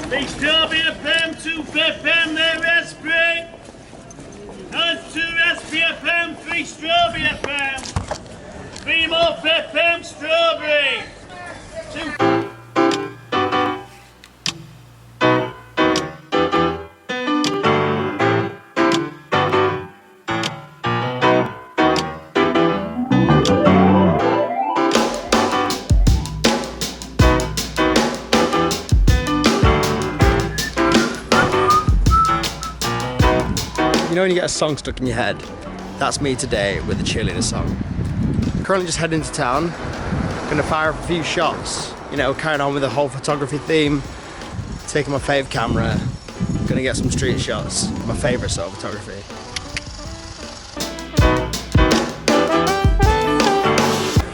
3 strawberry FM, 2 FM, they're raspberry. And 2 raspberry FM, 3 strawberry FM. 3 more FM, strawberry. 2. You know when you get a song stuck in your head? That's me today with the cheerleader song. Currently just heading to town. Gonna fire up a few shots. You know, carrying on with the whole photography theme. Taking my fave camera. Gonna get some street shots. My favourite sort of photography.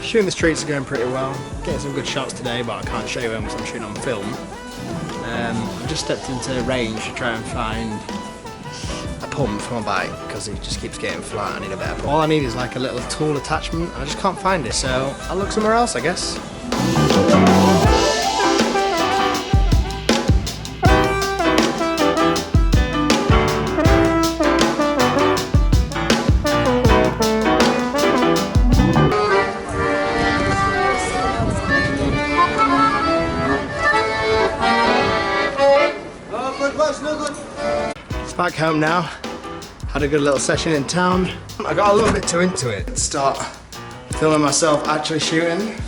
Shooting the streets are going pretty well. Getting some good shots today, but I can't show you them because I'm shooting on film. I've just stepped into range to try and find a pump for my bike because it just keeps getting flat. I need a better pump. All I need is like a little tool attachment. I just can't find it, so I'll look somewhere else, I guess. Back home now. Had a good little session in town. I got a little bit too into it to start filming myself actually shooting.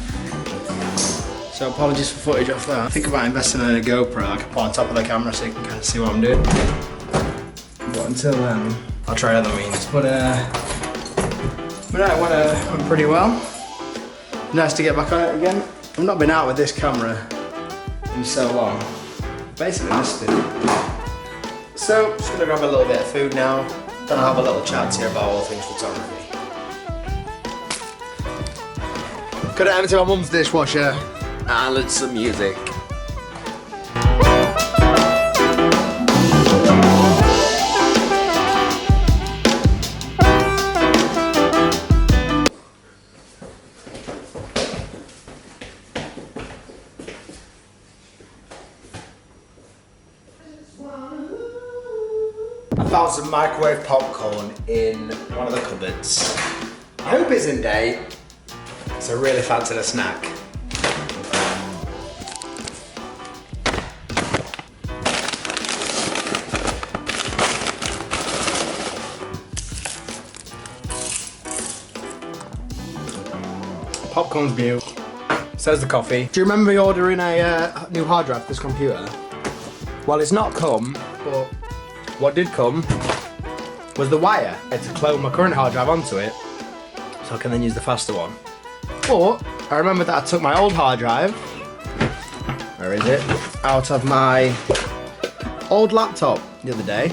So apologies for footage off that. Think about investing in a GoPro I can put on top of the camera so you can kind of see what I'm doing. But until then, I'll try other means. But that went pretty well. Nice to get back on it again. I've not been out with this camera in so long. Basically missed it. So, just gonna grab a little bit of food now, then I'll have a little chat here about all things photography. Got it empty my mum's dishwasher and let's some music. I found some microwave popcorn in one of the cupboards. I hope it's in date, so I really fancied a snack. Popcorn's new, so's the coffee. Do you remember me ordering a new hard drive for this computer? Well, it's not come, but what did come was the wire. I had to clone my current hard drive onto it so I can then use the faster one. But I remember that I took my old hard drive, where is it, out of my old laptop the other day,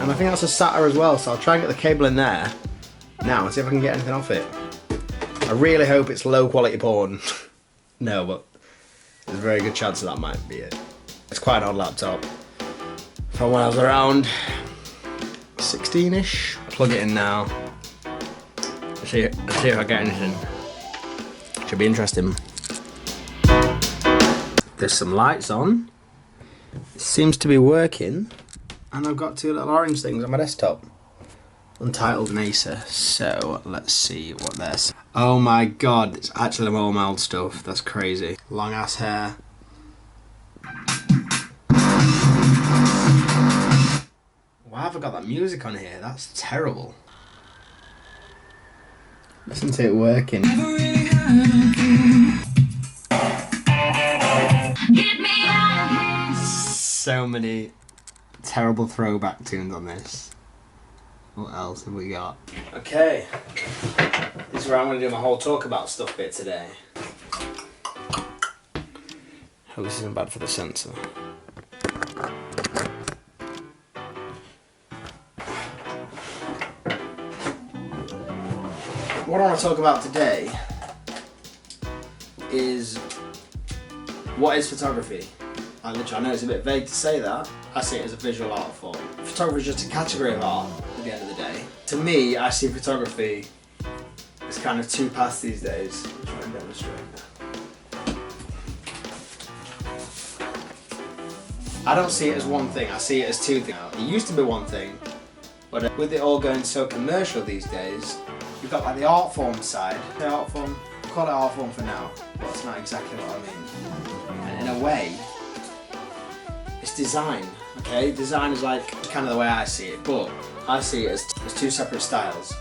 and I think that's a SATA as well, so I'll try and get the cable in there now and see if I can get anything off it. I really hope it's low quality porn. No, but there's a very good chance that might be it. It's quite an old laptop. From when I was around 16-ish. Plug it in now. Let's see if I get anything. Should be interesting. There's some lights on. It seems to be working. And I've got 2 little orange things on my desktop. Untitled NASA. So let's see what they're saying. Oh my god, it's actually all mild stuff. That's crazy. Long ass hair. Why have I got that music on here? That's terrible. Listen to it working. So many terrible throwback tunes on this. What else have we got? Okay. This is where I'm going to do my whole talk about stuff bit today. Hope this isn't bad for the sensor. What I want to talk about today is what is photography? I know it's a bit vague to say that. I see it as a visual art form. Photography is just a category of art at the end of the day. To me, I see photography as kind of 2 paths these days. I'll try and demonstrate. I don't see it as one thing, I see it as two things. It used to be one thing, but with it all going so commercial these days, you've got like the art form side. The art form, call it art form for now, but it's not exactly what I mean. And in a way, it's design, okay? Design is like kind of the way I see it, but I see it as two separate styles.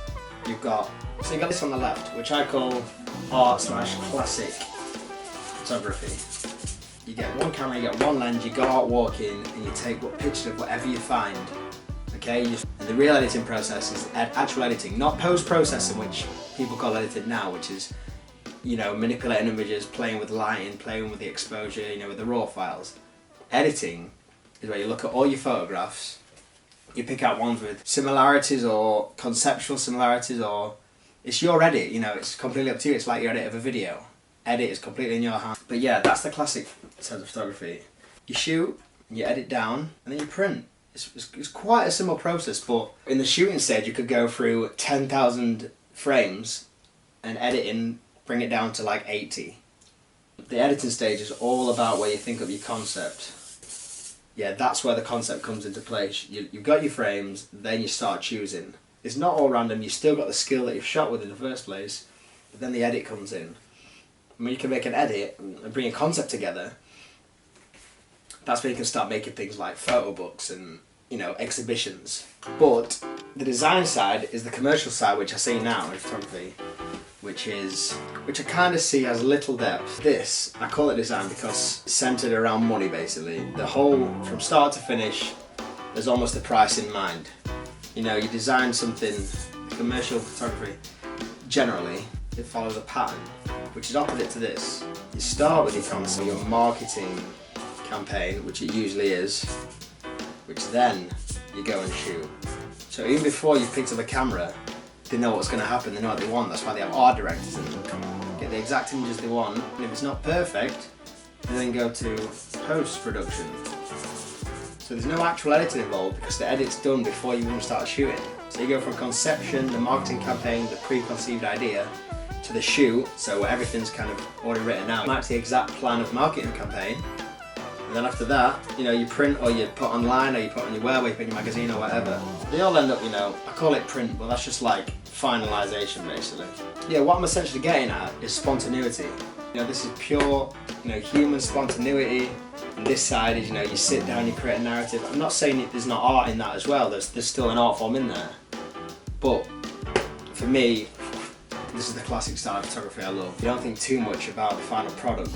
You've got this on the left, which I call art/classic photography. You get one camera, you get one lens, you go out walking, and you take pictures of whatever you find. Okay, and the real editing process is actual editing, not post-processing, which people call editing now, which is, you know, manipulating images, playing with lighting, playing with the exposure, you know, with the raw files. Editing is where you look at all your photographs, you pick out ones with similarities or conceptual similarities, or it's your edit, you know, it's completely up to you. It's like your edit of a video. Edit is completely in your hands. But yeah, that's the classic sense of photography. You shoot, you edit down, and then you print. It's quite a simple process, but in the shooting stage you could go through 10,000 frames and editing, bring it down to like 80. The editing stage is all about where you think of your concept. Yeah, that's where the concept comes into play. You've got your frames, then you start choosing. It's not all random, you've still got the skill that you've shot with in the first place, but then the edit comes in. I mean, you can make an edit and bring a concept together. That's where you can start making things like photo books and, you know, exhibitions. But the design side is the commercial side, which I see now in photography, which I kind of see as little depth. This, I call it design because it's centered around money basically. The whole, from start to finish, there's almost a price in mind. You know, you design something, commercial photography, generally, it follows a pattern, which is opposite to this. You start with your concept, your marketing campaign, which it usually is, which then you go and shoot. So even before you picked up a camera, they know what's going to happen, they know what they want. That's why they have art directors and get the exact images they want. And if it's not perfect, they then go to post-production. So there's no actual editing involved because the edit's done before you even start shooting. So you go from conception, the marketing campaign, the preconceived idea, to the shoot, so everything's kind of already written out. That's the exact plan of the marketing campaign. And then after that, you know, you print or you put online or you put on your web or you put in your magazine or whatever. They all end up, you know, I call it print, but that's just like finalization basically. Yeah, what I'm essentially getting at is spontaneity. You know, this is pure, you know, human spontaneity. And this side is, you know, you sit down, you create a narrative. I'm not saying there's not art in that as well, there's still an art form in there. But for me, this is the classic style of photography I love. You don't think too much about the final product.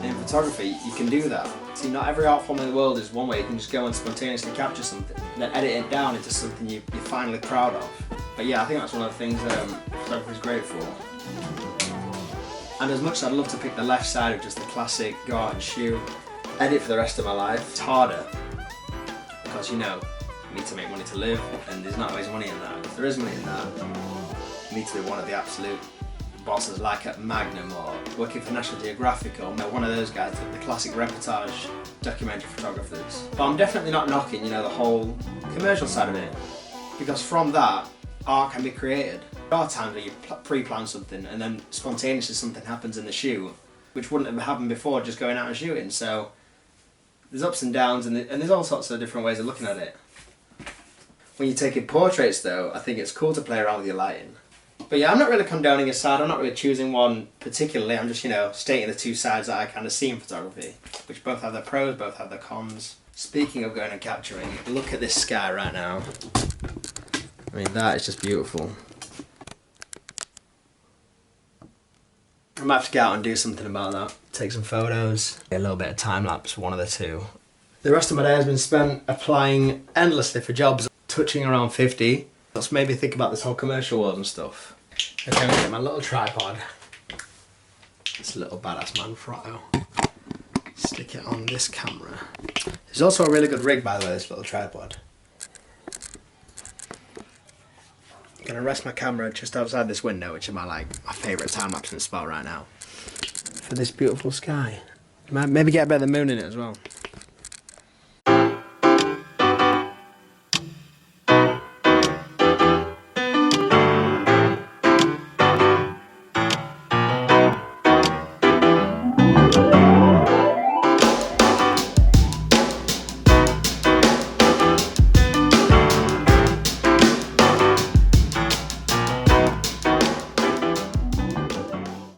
In photography, you can do that. See, not every art form in the world is one way. You can just go and spontaneously capture something, and then edit it down into something you're finally proud of. But yeah, I think that's one of the things photography is great for. And as much as I'd love to pick the left side of just the classic, go out and shoot, edit for the rest of my life, it's harder. Because, you know, you need to make money to live, and there's not always money in that. If there is money in that, you need to be one of the absolute bosses, like at Magnum or working for National Geographic, or one of those guys, the classic reportage documentary photographers. But I'm definitely not knocking, you know, the whole commercial side of it, because from that, art can be created. There are times where you pre-plan something and then spontaneously something happens in the shoot, which wouldn't have happened before just going out and shooting. So there's ups and downs, and there's all sorts of different ways of looking at it. When you're taking portraits though, I think it's cool to play around with your lighting. But yeah, I'm not really condoning a side, I'm not really choosing one particularly, I'm just, you know, stating the two sides that I kind of see in photography, which both have their pros, both have their cons. Speaking of going and capturing, look at this sky right now. I mean, that is just beautiful. I might have to get out and do something about that. Take some photos, a little bit of time lapse, one of the two. The rest of my day has been spent applying endlessly for jobs, touching around 50. Let's maybe think about this whole commercial world and stuff. Okay, I'm gonna get my little tripod. This little badass Manfrotto. Stick it on this camera. There's also a really good rig, by the way, this little tripod. I'm gonna rest my camera just outside this window, which is my favourite time-lapsing spot right now, for this beautiful sky. Maybe get a bit of the moon in it as well.